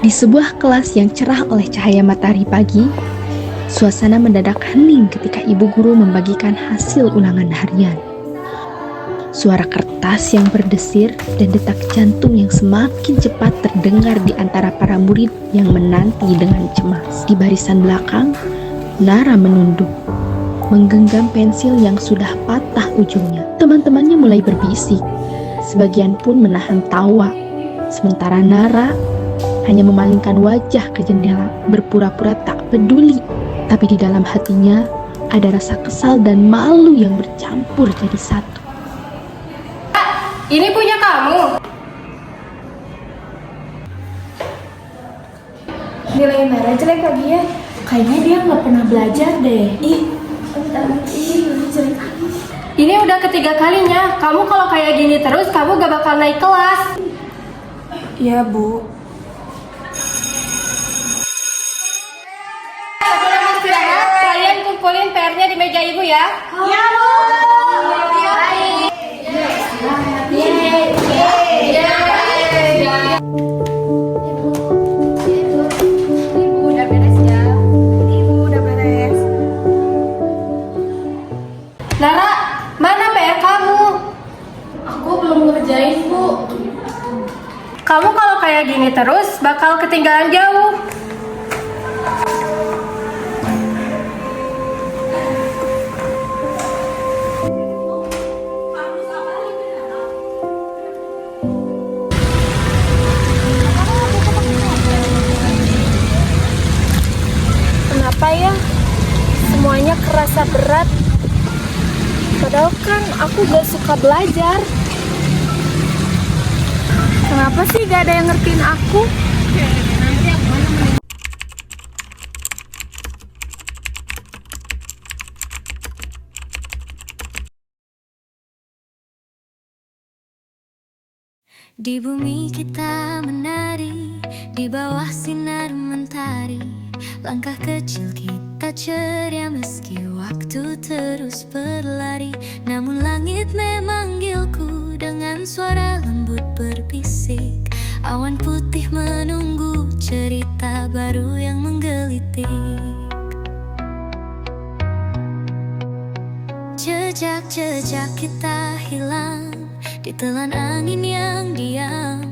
Di sebuah kelas yang cerah oleh cahaya matahari pagi, suasana mendadak hening ketika ibu guru membagikan hasil ulangan harian. Suara kertas yang berdesir dan detak jantung yang semakin cepat terdengar di antara para murid yang menanti dengan cemas. Di barisan belakang, Nara menunduk, menggenggam pensil yang sudah patah ujungnya. Teman-temannya mulai berbisik, sebagian pun menahan tawa, sementara Nara hanya memalingkan wajah ke jendela, berpura-pura tak peduli. Tapi di dalam hatinya ada rasa kesal dan malu yang bercampur jadi satu. Ini punya kamu. Nilai Nara jelek lagi ya. Kayaknya dia nggak pernah belajar deh. Ini udah ketiga kalinya. Kamu kalau kayak gini terus, kamu gak bakal naik kelas. Iya, Bu. Sebelum istirahat, kalian kumpulin PR-nya di meja ibu ya. Iya, Bu. Nara, mana PR kamu? Aku belum ngerjain, Bu. Kamu kalau kayak gini terus bakal ketinggalan jauh. Kenapa ya? Semuanya kerasa berat. Padahal kan aku gak suka belajar. Kenapa sih gak ada yang ngertiin aku? Di bumi kita menari, di bawah sinar mentari. Langkah kecil kita ceria meski waktu terus berlari. Namun langit memanggilku dengan suara lembut berbisik. Awan putih menunggu cerita baru yang menggelitik. Jejak-jejak kita hilang, ditelan angin yang diam.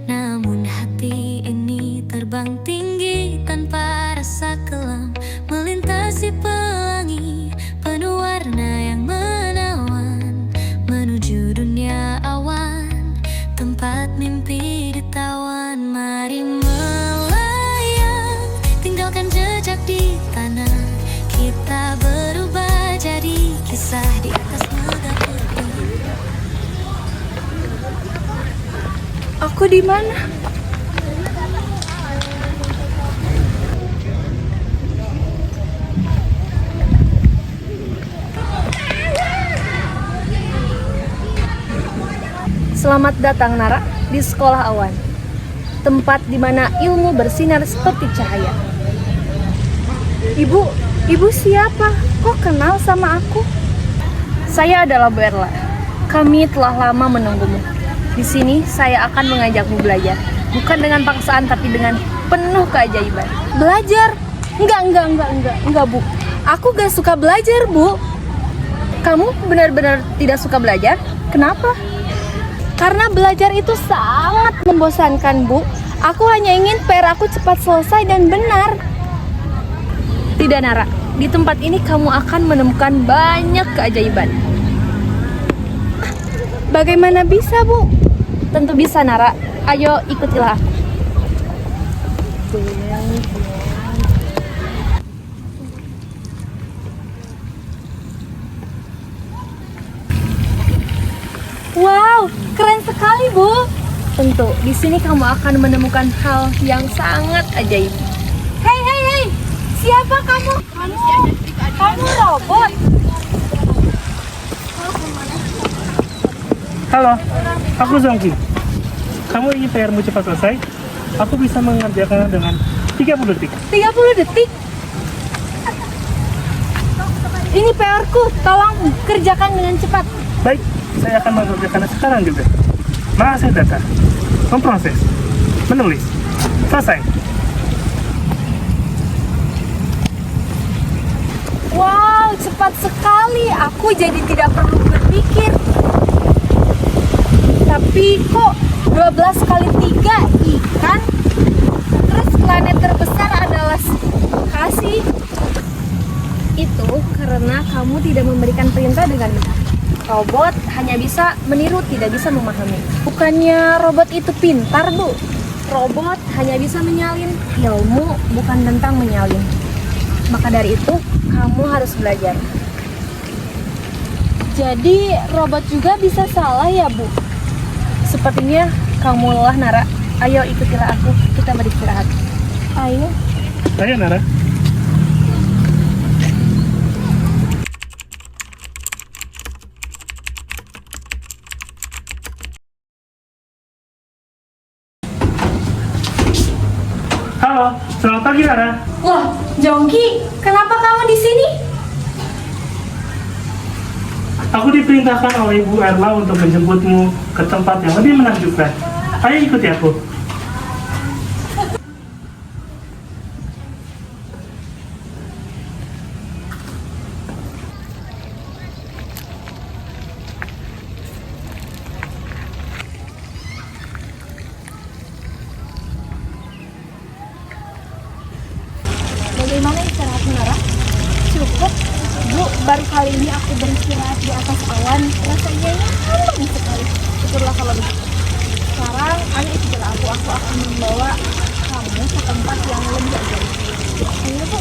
Namun hati ini terbang tinggi tanpa rasa kelam, melintasi pelangi penuh warna yang menawan, menuju dunia awan, tempat mimpi ditawan. Mari melayang, tinggalkan jejak di tanah. Kita berubah jadi kisah di atas mega putih. Aku di mana? Selamat datang Nara di Sekolah Awan, tempat di mana ilmu bersinar seperti cahaya. Ibu siapa? Kok kenal sama aku? Saya adalah Bu Erla. Kami telah lama menunggumu. Di sini saya akan mengajakmu belajar, bukan dengan paksaan tapi dengan penuh keajaiban. Belajar? Enggak, Bu. Aku gak suka belajar, Bu. Kamu benar-benar tidak suka belajar? Kenapa? Karena belajar itu sangat membosankan, Bu. Aku hanya ingin PR aku cepat selesai dan benar. Tidak, Nara. Di tempat ini kamu akan menemukan banyak keajaiban. Bagaimana bisa, Bu? Tentu bisa, Nara. Ayo ikutilah aku. Wow, keren sekali, Bu. Tentu, di sini kamu akan menemukan hal yang sangat ajaib. Hei, siapa kamu? Kamu robot. Halo, aku Zongki. Kamu ingin PR-mu cepat selesai? Aku bisa mengerjakannya dengan 30 detik. 30 detik? Ini PR-ku, tolong kerjakan dengan cepat. Baik, saya akan mengerjakannya sekarang juga. Mengasih data, memproses, menulis. Selesai. Wow, cepat sekali. Aku jadi tidak perlu berpikir. Tapi kok 12 kali 3 ikan? Terus planet terbesar adalah kasih. Itu karena kamu tidak memberikan perintah dengan benar. Robot hanya bisa meniru, tidak bisa memahami. Bukannya robot itu pintar, Bu. Robot hanya bisa menyalin ilmu, bukan tentang menyalin. Maka dari itu, kamu harus belajar. Jadi, robot juga bisa salah ya, Bu? Sepertinya kamu lelah, Nara. Ayo ikutilah aku, kita beristirahat. Ayo. Ayo, Nara. Halo, selamat pagi, Nara. Wah, Jongki, kenapa kamu di sini? Aku diperintahkan oleh Ibu Erla untuk menjemputmu ke tempat yang lebih menakjubkan. Ayo ikuti aku. Bagaimana istirahat Nara? Cukup, Bu. Baru kali ini aku beristirahat di atas awan. Rasanya nyaman sekali. Syukurlah kalau begitu. Sekarang, ayo ikutilah aku. Aku akan membawa kamu ke tempat yang lebih ajaib. Ayo, Bu.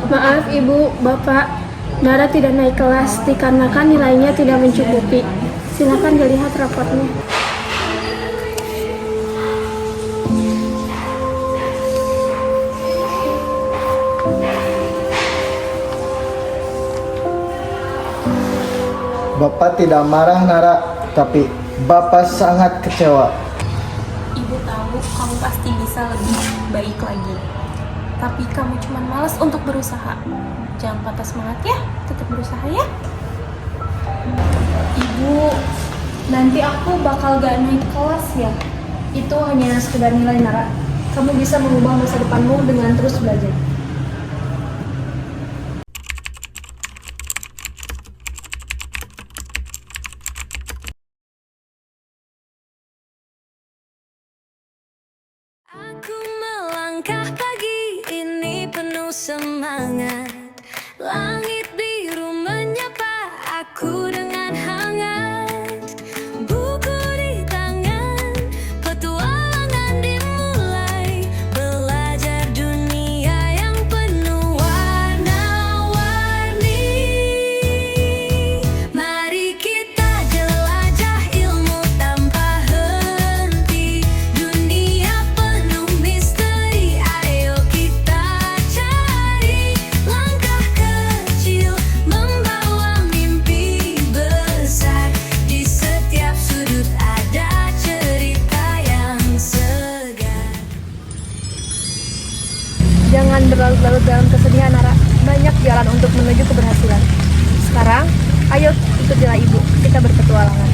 Maaf Ibu, Bapak, Nara tidak naik kelas dikarenakan nilainya tidak mencukupi. Silakan dilihat rapotnya. Bapak tidak marah, Nara, tapi Bapak sangat kecewa. Ibu tahu kamu pasti bisa lebih baik lagi. Tapi kamu cuma malas untuk berusaha. Jangan patah semangat ya, tetap berusaha ya. Ibu, nanti aku bakal gak naik kelas ya. Itu hanya sekedar nilai, Nara. Kamu bisa mengubah masa depanmu dengan terus belajar. Aku melangkah pagi ini penuh semangat. Langit biru menyapa aku dengan hangat. Buku di tangan, petualangan dimulai. Belajar dunia yang penuh warna-warni. Mari kita jelajah ilmu tanpa henti. Dunia penuh misteri, ayo kita cari. Langkah kecil membawa mimpi besar. Di setiap sudut ada cerita yang segar. Jangan berlarut-larut dalam kesedihan, Nara. Banyak jalan untuk menuju keberhasilan. Sekarang, ayo ikutilah Ibu. Kita berpetualangan.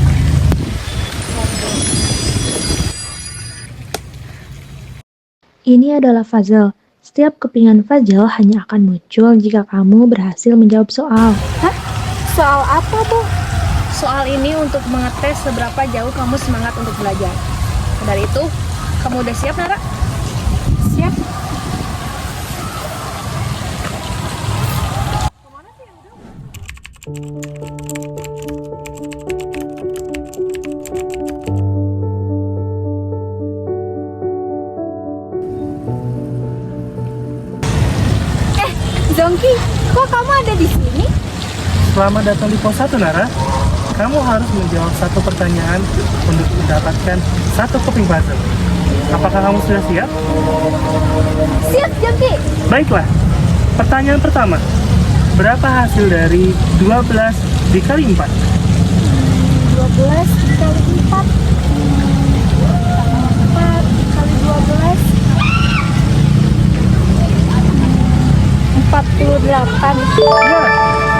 Ini adalah puzzle. Setiap kepingan puzzle hanya akan muncul jika kamu berhasil menjawab soal. Hah? Soal apa, Bu? Soal ini untuk mengetes seberapa jauh kamu semangat untuk belajar. Dari itu, kamu udah siap, Nara? Siap. Zongki, kok kamu ada di sini? Selamat datang di pos 1, Nara. Kamu harus menjawab satu pertanyaan untuk mendapatkan satu keping puzzle. Apakah kamu sudah siap? Siap, Zongki. Baiklah. Pertanyaan pertama. Berapa hasil dari 12 dikali 4? 12 dikali 4. 4 dikali 12. 48. Ya,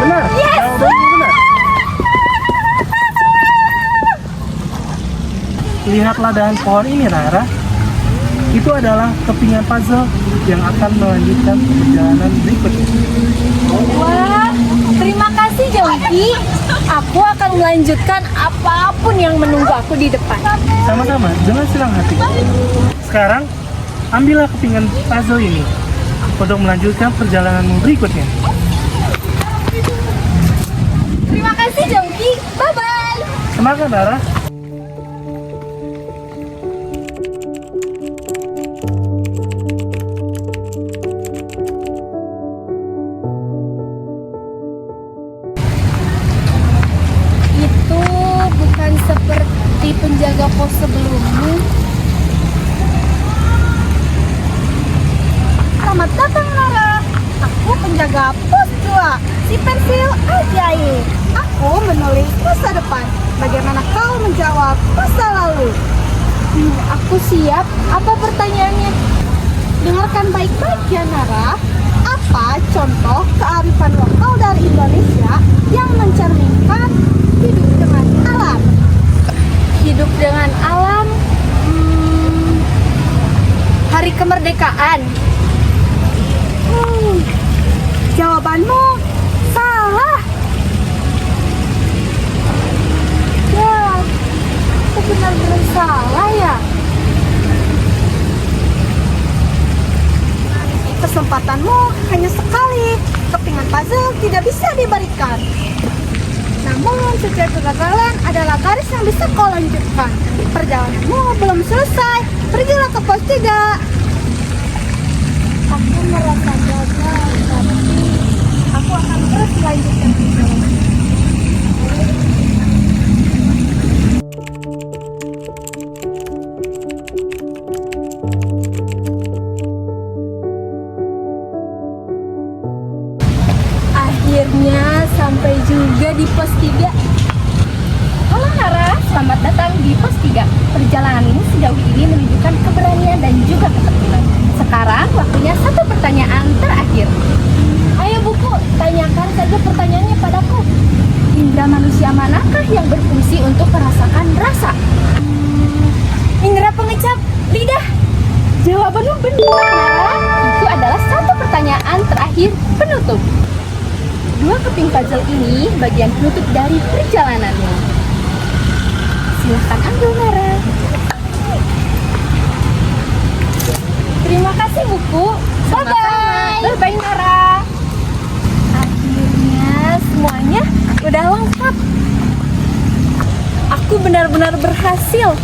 benar. Jawabannya benar. Lihatlah dahan pohon ini, Rara. Itu adalah kepingan puzzle yang akan melanjutkan perjalanan berikutnya. Wah, terima kasih Jongki. Aku akan melanjutkan apapun yang menunggu aku di depan. Sama-sama, dengan senang hati. Sekarang, ambillah kepingan puzzle ini untuk melanjutkan perjalananmu berikutnya. Terima kasih Jongki. Bye-bye. Semangat, Rara. Itu bukan seperti penjaga pos sebelumnya. Selamat datang Nara. Aku penjaga pos 2, si pensil ajaib. Aku menulis masa depan. Bagaimana kau menjawab masa lalu? Aku siap. Apa pertanyaannya? Dengarkan baik-baik ya Nara. Apa contoh kearifan lokal dari Indonesia yang mencerminkan hidup dengan alam? Hidup dengan alam? Hari kemerdekaan. Jawabanmu salah. Ya, aku benar-benar salah ya. Kesempatanmu hanya sekali. Kepingan puzzle tidak bisa diberikan. Namun setiap kegagalan adalah garis yang bisa kau lanjutkan. Perjalananmu belum selesai. Pergilah ke pos 3. Aku merasa gagal, tapi aku akan terus melanjutkan perjalanan. Akhirnya sampai juga di pos 3. Halo Nara, selamat datang di pos 3. Perjalanan ini sejauh ini menunjukkan keberanian dan juga ketekgunan. Sekarang waktunya satu pertanyaan terakhir. Ayo buku, tanyakan saja pertanyaannya padaku. Indra manusia manakah yang berfungsi untuk merasakan rasa? Indra pengecap lidah. Jawabanmu benar, Nara. Itu adalah satu pertanyaan terakhir penutup. 2 keping puzzle ini bagian penutup dari perjalananmu. Silahkan ambil, Nara. Terima kasih buku. Bye-bye. Bye-bye Nara. Akhirnya semuanya udah lengkap. Aku benar-benar berhasil.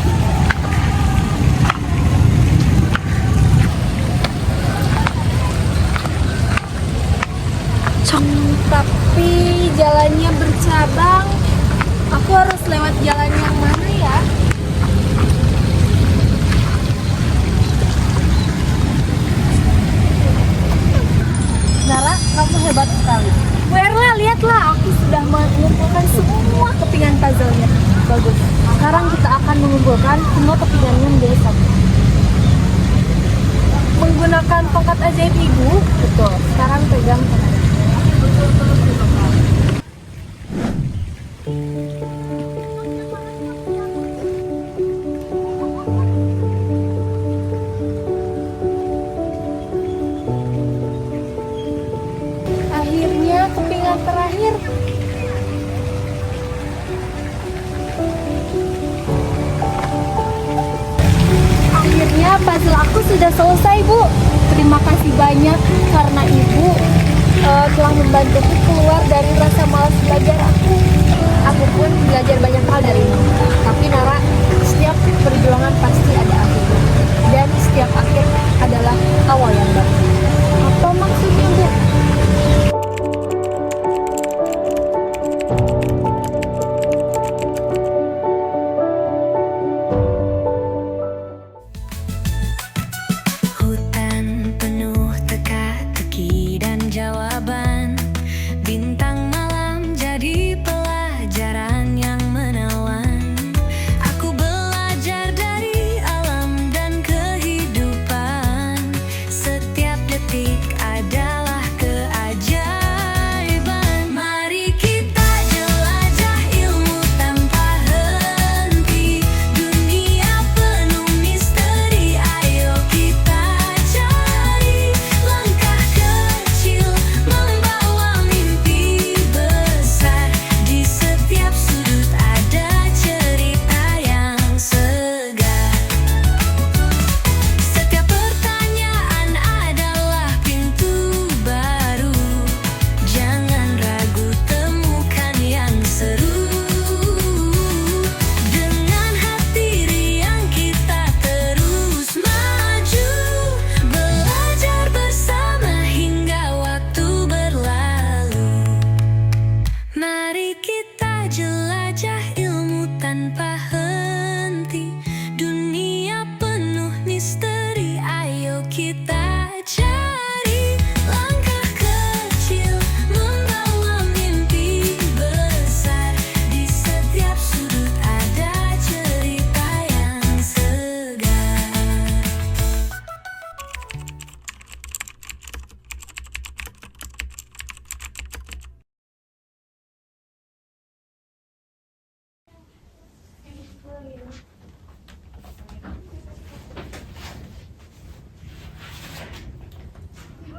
Tapi jalannya bercabang. Aku harus lewat jalan yang mana ya? Nara, kamu hebat sekali. Bu Erla, lihatlah, aku sudah mengumpulkan semua kepingan puzzle-nya. Bagus. Sekarang kita akan mengumpulkan semua kepingannya menjadi satu. Menggunakan tongkat ajaib ibu? Betul. Sekarang pegang tongkat. Akhirnya kepingan terakhir. Akhirnya puzzle aku sudah selesai, Bu. Terima kasih banyak karena Ibu telah membantuku keluar dari rasa malas belajar aku. Aku pun belajar banyak hal dari Ibu. Tapi Nara, setiap perjuangan pasti ada akhirnya. Dan setiap akhir adalah awal yang baru. Apa maksudnya, Bu? Hutan penuh teka-teki dan jawaban. Bintang malam jadi pelajaran.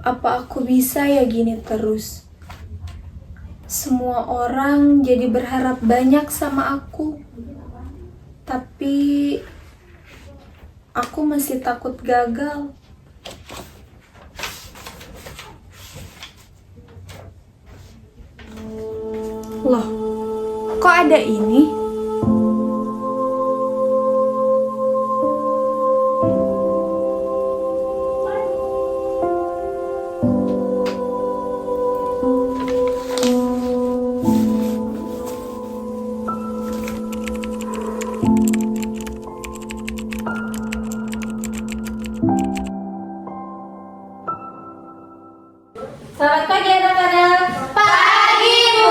Apa aku bisa ya gini terus? Semua orang jadi berharap banyak sama aku. Tapi aku masih takut gagal. Loh, kok ada ini? Selamat pagi anak-anak. Pagi Bu.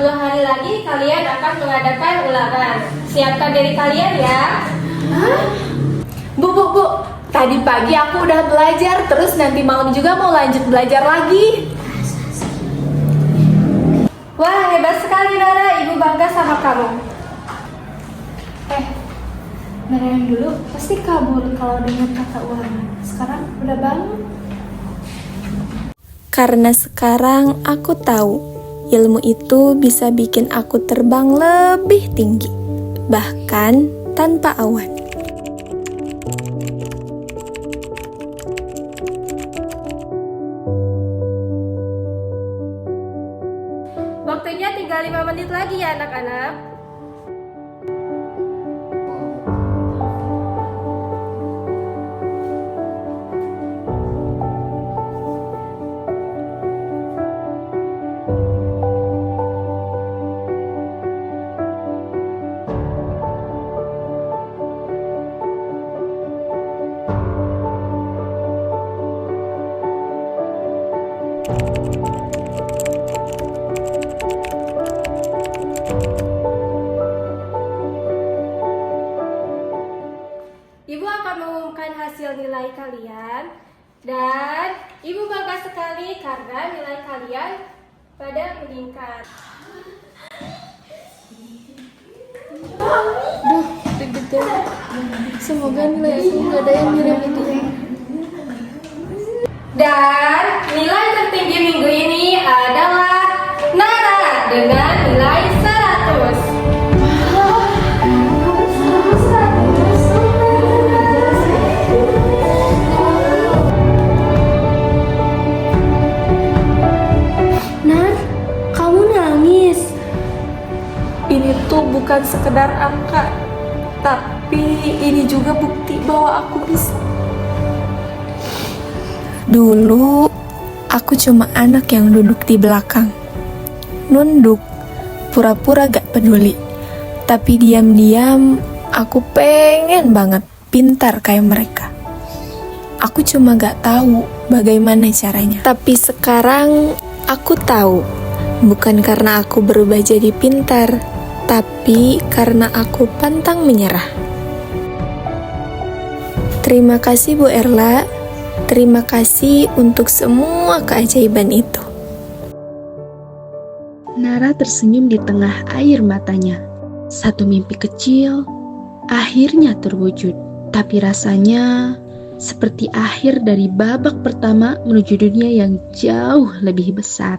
2 hari lagi kalian akan mengadakan ulangan. Siapkan diri kalian ya. Bu, tadi pagi aku udah belajar, terus nanti malam juga mau lanjut belajar lagi. Wah, hebat sekali Nara. Ibu bangga sama kamu. Nara yang dulu pasti kabur kalau dengar kata ulangan. Sekarang udah bangun. Karena sekarang aku tahu ilmu itu bisa bikin aku terbang lebih tinggi, bahkan tanpa awan. Waktunya tinggal 5 menit lagi ya anak-anak. Ibu akan mengumumkan hasil nilai kalian dan Ibu bangga sekali karena nilai kalian pada meningkat. Deg-degan. Semoga nilai aku nggak ada yang mirip itu. Dan nilai tertinggi minggu ini adalah Nara dengan nilai 100. Ini tuh bukan sekedar angka, tapi ini juga bukti bahwa aku bisa. Dulu, aku cuma anak yang duduk di belakang. Nunduk, pura-pura gak peduli. Tapi diam-diam, aku pengen banget pintar kayak mereka. Aku cuma gak tahu bagaimana caranya. Tapi sekarang, aku tahu. Bukan karena aku berubah jadi pintar, tapi karena aku pantang menyerah. Terima kasih Bu Erla. Terima kasih untuk semua keajaiban itu. Nara tersenyum di tengah air matanya. Satu mimpi kecil akhirnya terwujud. Tapi rasanya seperti akhir dari babak pertama menuju dunia yang jauh lebih besar.